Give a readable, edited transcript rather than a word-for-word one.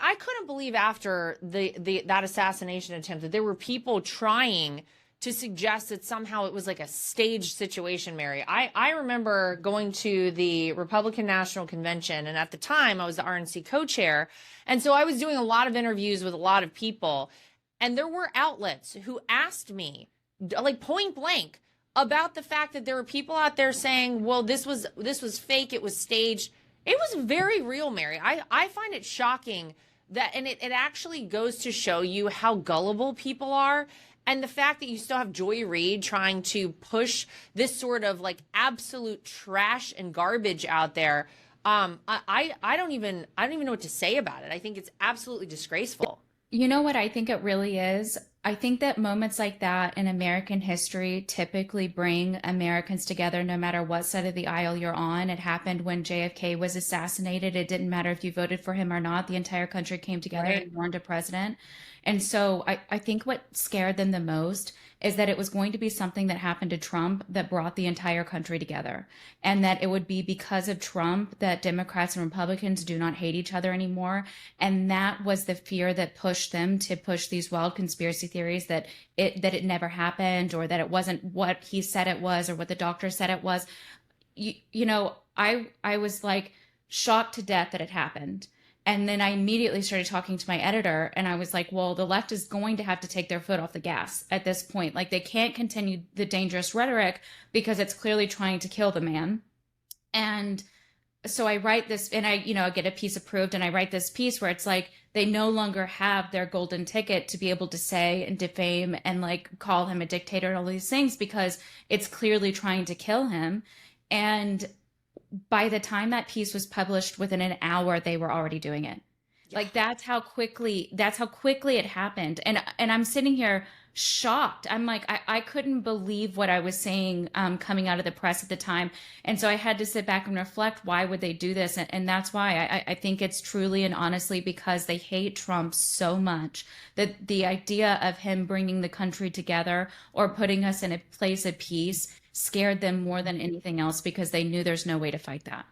I couldn't believe after that assassination attempt that there were people trying to suggest that somehow it was like a staged situation, Mary. I remember going to the Republican National Convention, and at the time I was the RNC co-chair. And so I was doing a lot of interviews with a lot of people. And there were outlets who asked me, like point blank, about the fact that there were people out there saying, well, this was fake, it was staged. It was very real, Mary. I find it shocking that, and it actually goes to show you how gullible people are. And the fact that you still have Joy Reid trying to push this sort of like absolute trash and garbage out there. I don't even know what to say about it. I think it's absolutely disgraceful. You know what I think it really is? I think that moments like that in American history typically bring Americans together no matter what side of the aisle you're on. It happened when JFK was assassinated. It didn't matter if you voted for him or not. The entire country came together Right. and mourned a president. And so I think what scared them the most is that it was going to be something that happened to Trump that brought the entire country together. And that it would be because of Trump that Democrats and Republicans do not hate each other anymore. And that was the fear that pushed them to push these wild conspiracy theories that it never happened, or that it wasn't what he said it was, or what the doctor said it was. I was like shocked to death that it happened. And then I immediately started talking to my editor, and I was like, well, the left is going to have to take their foot off the gas at this point. Like, they can't continue the dangerous rhetoric because it's clearly trying to kill the man. And so I write this, and I get a piece approved, and I write this piece where it's like, they no longer have their golden ticket to be able to say and defame and like call him a dictator and all these things, because it's clearly trying to kill him. And by the time that piece was published, within an hour, they were already doing it. Yeah. Like, that's how quickly it happened. And I'm sitting here shocked. I'm like, I couldn't believe what I was saying coming out of the press at the time. And so I had to sit back and reflect, why would they do this? And that's why I think it's truly and honestly because they hate Trump so much that the idea of him bringing the country together or putting us in a place of peace scared them more than anything else, because they knew there's no way to fight that.